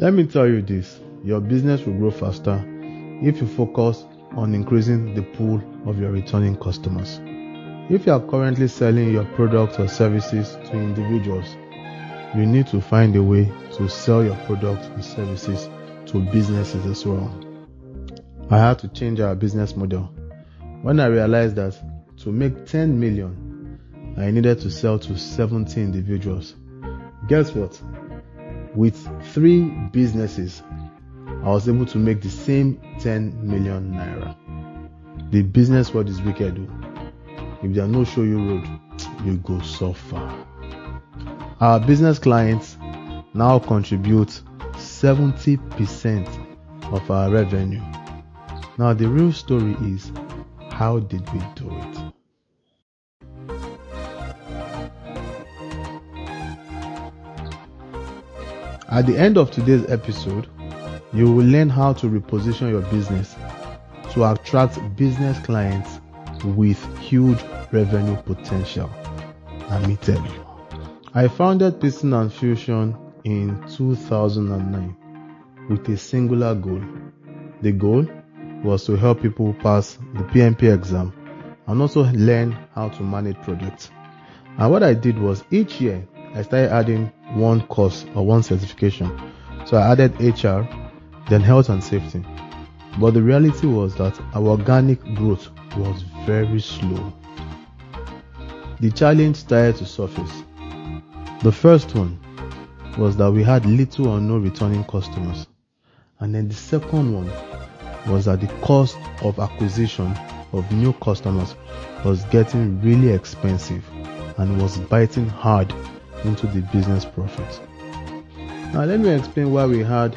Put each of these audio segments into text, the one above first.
Let me tell you this, your business will grow faster if you focus on increasing the pool of your returning customers. If you are currently selling your products or services to individuals, you need to find a way to sell your products and services to businesses as well. I had to change our business model when I realized that to make 10 million, I needed to sell to 70 individuals. Guess what? With 3 businesses, I was able to make the same 10 million naira. The business world is wicked. If there no show you road, you go suffer. Our business clients now contribute 70% of our revenue. Now the real story is, how did we do it? At the end of today's episode, you will learn how to reposition your business to attract business clients with huge revenue potential. Let me tell you. I founded Piston and Fusion in 2009 with a singular goal. The goal was to help people pass the PMP exam and also learn how to manage projects. And what I did was, each year I started adding one course or one certification. So I added HR, then health and safety. But the reality was that our organic growth was very slow. The challenge started to surface. The first one was that we had little or no returning customers. And then the second one was that the cost of acquisition of new customers was getting really expensive and was biting hard into the business profit. Now let me explain why we had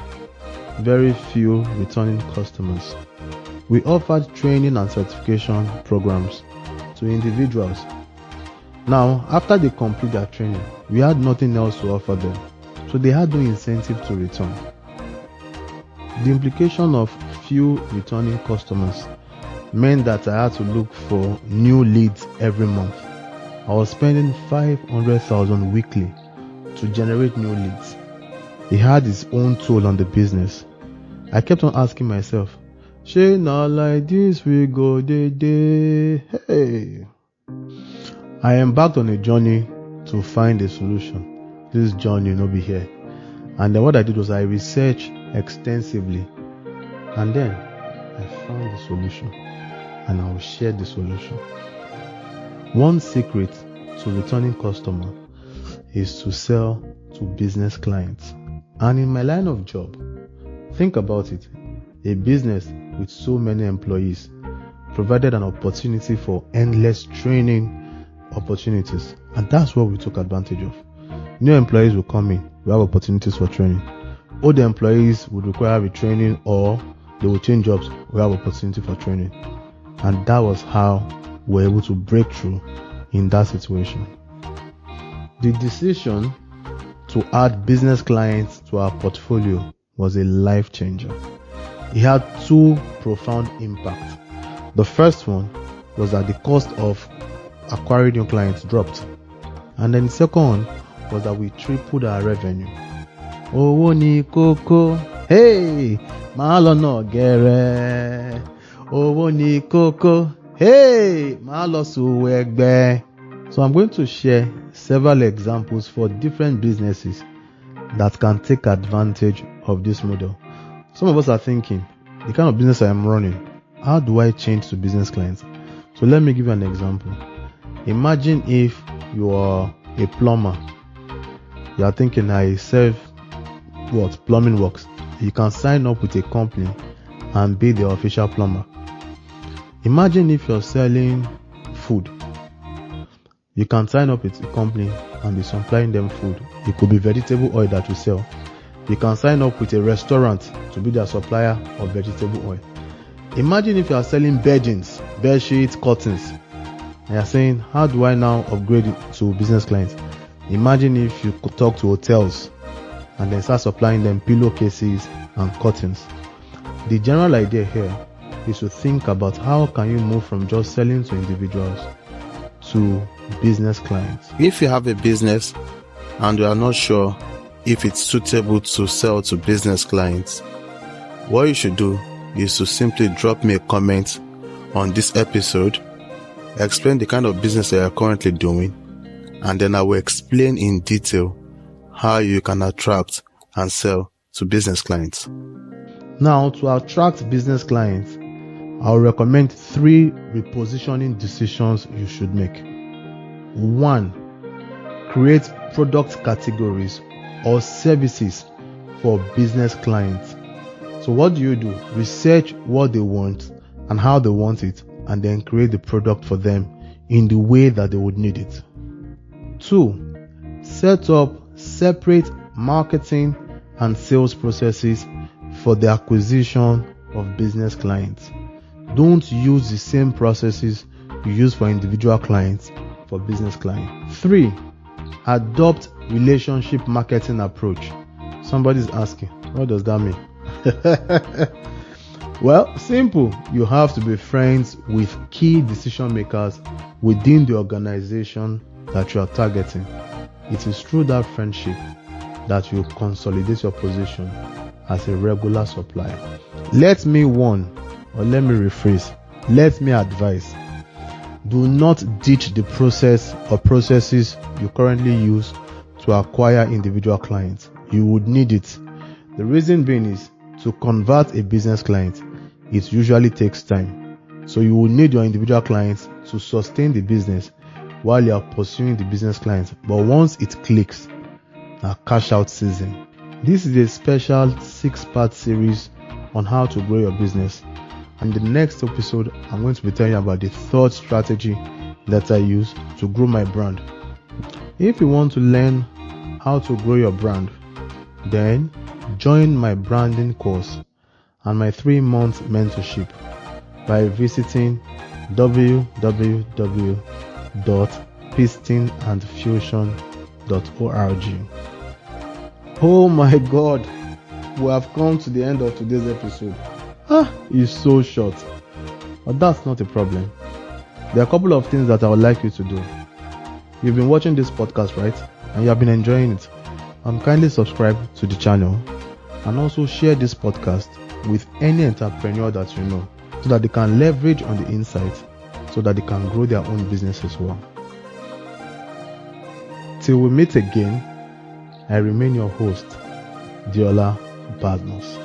very few returning customers. We offered training and certification programs to individuals. Now, after they complete their training, we had nothing else to offer them, so they had no incentive to return. The implication of few returning customers meant that I had to look for new leads every month. I was spending 500,000 weekly to generate new leads. It had its own toll on the business. I kept on asking myself, shey na like this we go day. Hey. I embarked on a journey to find a solution. This journey no be here. And then what I did was I researched extensively. And then I found the solution. And I will share the solution. One secret to returning customer is to sell to business clients. And in my line of job, think about it. A business with so many employees provided an opportunity for endless training opportunities, and that's what we took advantage of. New employees will come in, we have opportunities for training. Old employees would require retraining or they will change jobs, we have opportunity for training. And that was how we were able to break through in that situation. The decision to add business clients to our portfolio was a life changer. It had 2 profound impacts. The first one was that the cost of acquiring new clients dropped. And then the second one was that we tripled our revenue. Owó ni kókó, hey, máa lọ ná gẹ̀rẹ́. Owó ni kókó, hey, máa lọ sòwò ẹgbẹ́. So I'm going to share several examples for different businesses that can take advantage of this model. Some of us are thinking, the kind of business I am running, how do I change to business clients? So let me give you an example. Imagine if you are a plumber. You are thinking, I serve plumbing works. You can sign up with a company and be the official plumber. Imagine if you're selling food. You can sign up with a company and be supplying them food. It could be vegetable oil that you sell. You can sign up with a restaurant to be their supplier of vegetable oil. Imagine if you are selling beddings, bed sheets, curtains. And you're saying, how do I now upgrade it to business clients? Imagine if you could talk to hotels and then start supplying them pillowcases and curtains. The general idea here is to think about how can you move from just selling to individuals to business clients. If you have a business and you are not sure if it's suitable to sell to business clients, what you should do is to simply drop me a comment on this episode, explain the kind of business that you are currently doing, and then I will explain in detail how you can attract and sell to business clients. Now, to attract business clients, I'll recommend 3 repositioning decisions you should make. 1. Create product categories or services for business clients. So what do? Research what they want and how they want it, and then create the product for them in the way that they would need it. 2. Set up separate marketing and sales processes for the acquisition of business clients. Don't use the same processes you use for individual clients for business clients. 3. Adopt relationship marketing approach. Somebody's asking, what does that mean? Well, simple. You have to be friends with key decision makers within the organization that you are targeting. It is through that friendship that you consolidate your position as a regular supplier. Let me advise. Do not ditch the process or processes you currently use to acquire individual clients. You would need it. The reason being is, to convert a business client, it usually takes time. So you will need your individual clients to sustain the business while you are pursuing the business clients. But once it clicks, now cash out season. This is a special 6-part series on how to grow your business. And the next episode, I'm going to be telling you about the 3rd strategy that I use to grow my brand. If you want to learn how to grow your brand, then join my branding course and my 3-month mentorship by visiting www.pistonandfusion.org. Oh my God, we have come to the end of today's episode. It's so short, but that's not a problem. There are a couple of things that I would like you to do. You've been watching this podcast, right? And you have been enjoying it. Kindly subscribe to the channel and also share this podcast with any entrepreneur that you know, so that they can leverage on the insights, so that they can grow their own business as well. Till we meet again, I remain your host, Adeola Badmus.